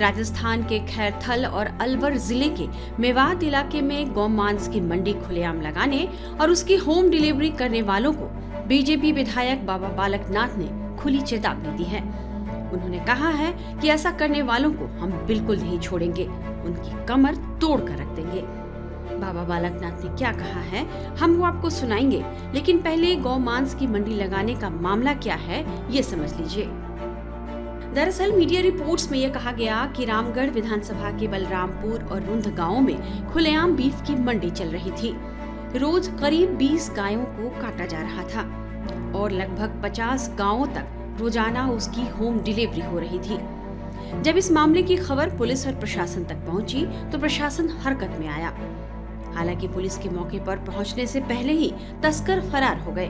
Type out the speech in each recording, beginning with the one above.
राजस्थान के खैरथल और अलवर जिले के मेवात इलाके में गौमांस की मंडी खुलेआम लगाने और उसकी होम डिलीवरी करने वालों को बीजेपी विधायक बाबा बालक नाथ ने खुली चेतावनी दी है। उन्होंने कहा है कि ऐसा करने वालों को हम बिल्कुल नहीं छोड़ेंगे, उनकी कमर तोड़ कर रख देंगे। बाबा बालक नाथ ने क्या कहा है हम वो आपको सुनाएंगे, लेकिन पहले गौमांस की मंडी लगाने का मामला क्या है ये समझ लीजिए। दरअसल मीडिया रिपोर्ट्स में यह कहा गया कि रामगढ़ विधानसभा के बलरामपुर और रुंध गांवों में खुलेआम बीफ की मंडी चल रही थी। रोज करीब 20 गायों को काटा जा रहा था और लगभग 50 गांवों तक रोजाना उसकी होम डिलीवरी हो रही थी। जब इस मामले की खबर पुलिस और प्रशासन तक पहुंची तो प्रशासन हरकत में आया। हालांकि पुलिस के मौके पर पहुंचने से पहले ही तस्कर फरार हो गए,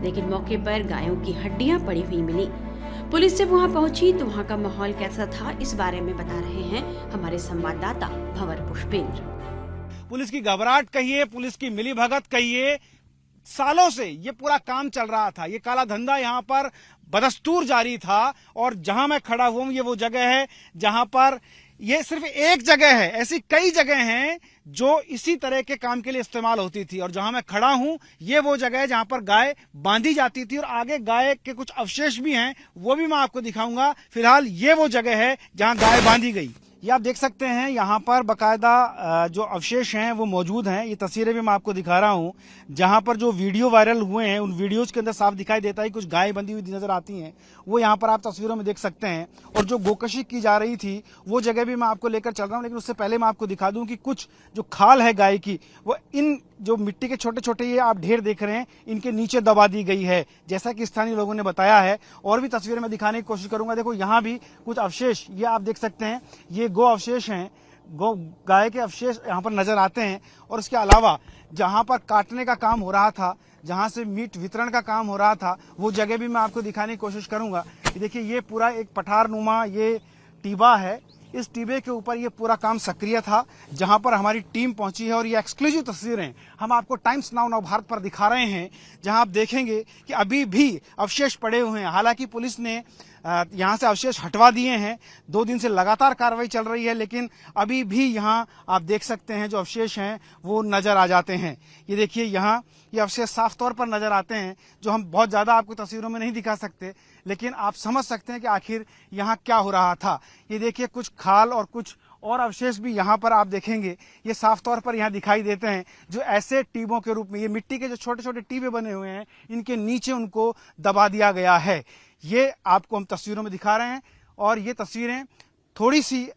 लेकिन मौके पर गायों की हड्डियां पड़ी हुई मिली। पुलिस जब वहां पहुंची तो वहां का माहौल कैसा था, इस बारे में बता रहे हैं हमारे संवाददाता भंवर पुष्पेंद्र। पुलिस की घबराहट कहिए, पुलिस की मिलीभगत कहिए, सालों से ये पूरा काम चल रहा था। ये काला धंधा यहाँ पर बदस्तूर जारी था और जहां मैं खड़ा हुआ हूं ये वो जगह है जहां पर ये सिर्फ एक जगह है, ऐसी कई जगह हैं जो इसी तरह के काम के लिए इस्तेमाल होती थी। और जहां मैं खड़ा हूं ये वो जगह है जहां पर गाय बांधी जाती थी और आगे गाय के कुछ अवशेष भी हैं, वो भी मैं आपको दिखाऊंगा। फिलहाल ये वो जगह है जहां गाय बांधी गई। ये आप देख सकते हैं यहाँ पर बकायदा जो अवशेष हैं वो मौजूद हैं। ये तस्वीरें भी मैं आपको दिखा रहा हूँ। जहाँ पर जो वीडियो वायरल हुए हैं उन वीडियोज के अंदर साफ दिखाई देता है कुछ गाय बंधी हुई नजर आती हैं, वो यहाँ पर आप तस्वीरों में देख सकते हैं। और जो गोकशी की जा रही थी वो जगह भी मैं आपको लेकर चल रहा हूँ, लेकिन उससे पहले मैं आपको दिखा दूं कि कुछ जो खाल है गाय की वो इन जो मिट्टी के छोटे छोटे ये आप ढेर देख रहे हैं इनके नीचे दबा दी गई है, जैसा कि स्थानीय लोगों ने बताया है। और भी तस्वीरें मैं दिखाने की कोशिश करूंगा। देखो यहाँ भी कुछ अवशेष ये आप देख सकते हैं, ये गो अवशेष हैं, गो गाय के अवशेष यहाँ पर नजर आते हैं। और इसके अलावा जहाँ पर काटने का काम हो रहा था, जहाँ से मीट वितरण का काम हो रहा था, वो जगह भी मैं आपको दिखाने की कोशिश करूंगा। देखिए ये पूरा एक पठार नुमा ये टीबा है, इस टीबे के ऊपर ये पूरा काम सक्रिय था जहां पर हमारी टीम पहुंची है। और ये एक्सक्लूसिव तस्वीरें हम आपको टाइम्स नाउ नवभारत पर दिखा रहे हैं, जहां आप देखेंगे कि अभी भी अवशेष पड़े हुए हैं। हालांकि पुलिस ने यहां से अवशेष हटवा दिए हैं, 2 दिन से लगातार कार्रवाई चल रही है, लेकिन अभी भी यहां आप देख सकते हैं जो अवशेष हैं वो नजर आ जाते हैं। ये देखिए यहाँ ये अवशेष साफ तौर पर नजर आते हैं, जो हम बहुत ज्यादा आपको तस्वीरों में नहीं दिखा सकते, लेकिन आप समझ सकते हैं कि आखिर यहाँ क्या हो रहा था। ये देखिए कुछ खाल और कुछ और अवशेष भी यहाँ पर आप देखेंगे, ये साफ तौर पर यहाँ दिखाई देते हैं, जो ऐसे टीबों के रूप में ये मिट्टी के जो छोटे छोटे टीबे बने हुए हैं इनके नीचे उनको दबा दिया गया है। ये आपको हम तस्वीरों में दिखा रहे हैं और ये तस्वीरें थोड़ी सी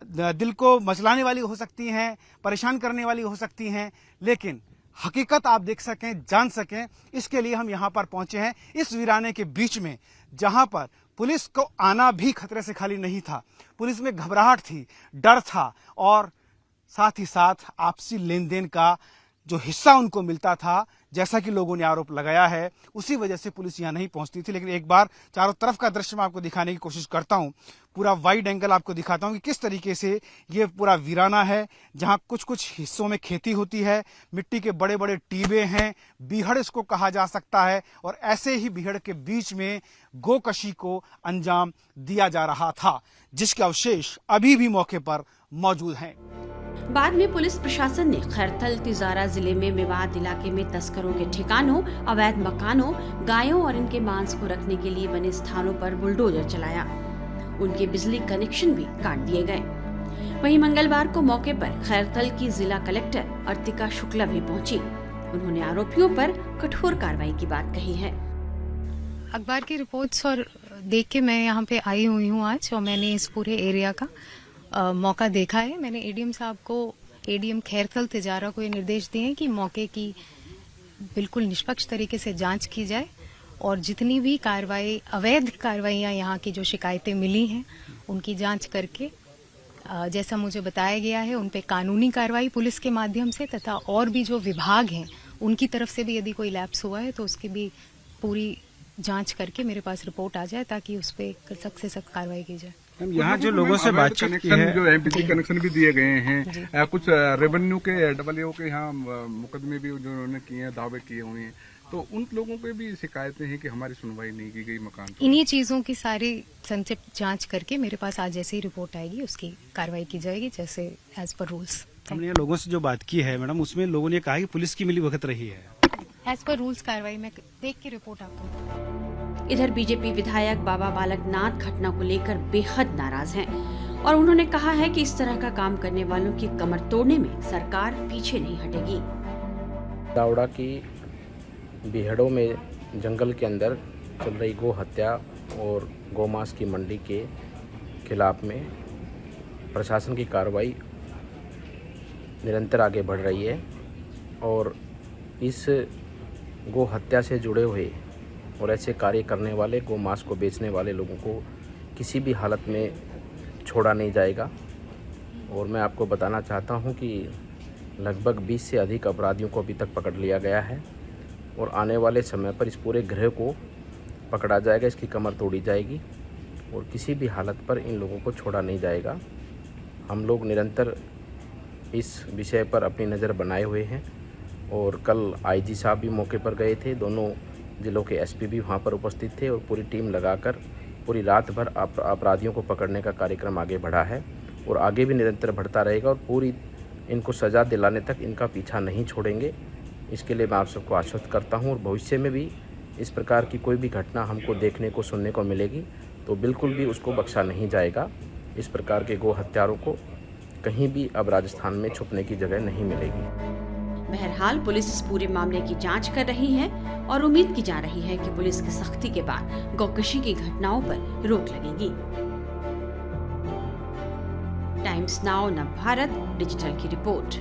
दिल को मचलाने वाली हो सकती हैं, परेशान करने वाली हो सकती हैं, लेकिन हकीकत आप देख सकें, जान सकें, इसके लिए हम यहाँ पर पहुंचे हैं, इस वीराने के बीच में, जहां पर पुलिस को आना भी खतरे से खाली नहीं था। पुलिस में घबराहट थी, डर था और साथ ही साथ आपसी लेन देन का जो हिस्सा उनको मिलता था, जैसा कि लोगों ने आरोप लगाया है, उसी वजह से पुलिस यहाँ नहीं पहुंचती थी। लेकिन एक बार चारों तरफ का दृश्य मैं आपको दिखाने की कोशिश करता हूं, पूरा वाइड एंगल आपको दिखाता हूं कि किस तरीके से ये पूरा वीराना है, जहां कुछ कुछ हिस्सों में खेती होती है, मिट्टी के बड़े बड़े टीबे हैं, बीहड़ इसको कहा जा सकता है। और ऐसे ही बीहड़ के बीच में गोकशी को अंजाम दिया जा रहा था, जिसके अवशेष अभी भी मौके पर मौजूद हैं। बाद में पुलिस प्रशासन ने खैरथल तिजारा जिले में मेवात इलाके में तस्करों के ठिकानों, अवैध मकानों, गायों और इनके मांस को रखने के लिए बने स्थानों पर बुलडोजर चलाया। उनके बिजली कनेक्शन भी काट दिए गए। वहीं मंगलवार को मौके पर खैरथल की जिला कलेक्टर अर्तिका शुक्ला भी पहुंची। उन्होंने आरोपियों पर कठोर कार्रवाई की बात कही है। अखबार की रिपोर्ट्स और देख के मैं यहाँ पे आई हुई हूँ आज, और मैंने इस पूरे एरिया का मौका देखा है। मैंने एडीएम साहब को, एडीएम खैरथल तिजारा को ये निर्देश दिए हैं कि मौके की बिल्कुल निष्पक्ष तरीके से जांच की जाए और जितनी भी कार्रवाई, अवैध कार्रवाइयाँ यहाँ की जो शिकायतें मिली हैं उनकी जांच करके जैसा मुझे बताया गया है उन पे कानूनी कार्रवाई पुलिस के माध्यम से, तथा और भी जो विभाग हैं उनकी तरफ से भी यदि कोई लैप्स हुआ है तो उसकी भी पूरी जांच करके मेरे पास रिपोर्ट आ जाए, ताकि उस पर सख्त से सख्त कार्रवाई की जाए। यहाँ जो लोगों से बातचीत की है, जो एमपीसी कनेक्शन भी दिए गए हैं, कुछ रेवेन्यू के डबलओ के यहाँ मुकदमे भी जो उन्होंने किए हैं, दावे किए हुए हैं, तो उन लोगों पे भी शिकायतें हैं कि हमारी सुनवाई नहीं की गई मकान। इन्हीं चीजों की सारी संक्षिप्त जांच करके मेरे पास आज जैसे ही रिपोर्ट आएगी उसकी कार्रवाई की जाएगी जैसे एज पर रूल्स। हमने यहाँ लोगों से जो बात की है मैडम, उसमें लोगों ने कहा कि पुलिस की मिलीभगत रही है। एज पर रूल्स कार्रवाई में देख के रिपोर्ट आपको। इधर बीजेपी विधायक बाबा बालक नाथ घटना को लेकर बेहद नाराज हैं और उन्होंने कहा है कि इस तरह का काम करने वालों की कमर तोड़ने में सरकार पीछे नहीं हटेगी। दावड़ा की बिहड़ों में जंगल के अंदर चल रही गौ हत्या और गौमांस की मंडी के खिलाफ में प्रशासन की कार्रवाई निरंतर आगे बढ़ रही है और इस गौ हत्या से जुड़े हुए और ऐसे कार्य करने वाले गौमांस को बेचने वाले लोगों को किसी भी हालत में छोड़ा नहीं जाएगा। और मैं आपको बताना चाहता हूं कि लगभग 20 से अधिक अपराधियों को अभी तक पकड़ लिया गया है और आने वाले समय पर इस पूरे गृह को पकड़ा जाएगा, इसकी कमर तोड़ी जाएगी और किसी भी हालत पर इन लोगों को छोड़ा नहीं जाएगा। हम लोग निरंतर इस विषय पर अपनी नज़र बनाए हुए हैं और कल आईजी साहब भी मौके पर गए थे, दोनों जिलों के एसपी भी वहां पर उपस्थित थे और पूरी टीम लगाकर पूरी रात भर अपराधियों को पकड़ने का कार्यक्रम आगे बढ़ा है और आगे भी निरंतर बढ़ता रहेगा और पूरी इनको सज़ा दिलाने तक इनका पीछा नहीं छोड़ेंगे। इसके लिए मैं आप सबको आश्वस्त करता हूं और भविष्य में भी इस प्रकार की कोई भी घटना हमको देखने को सुनने को मिलेगी तो बिल्कुल भी उसको बख्शा नहीं जाएगा। इस प्रकार के गौ हत्यारों को कहीं भी अब राजस्थान में छुपने की जगह नहीं मिलेगी। बहरहाल पुलिस इस पूरे मामले की जांच कर रही है और उम्मीद की जा रही है कि पुलिस की सख्ती के बाद गौकशी की घटनाओं पर रोक लगेगी। टाइम्स नाउ नव भारत डिजिटल की रिपोर्ट।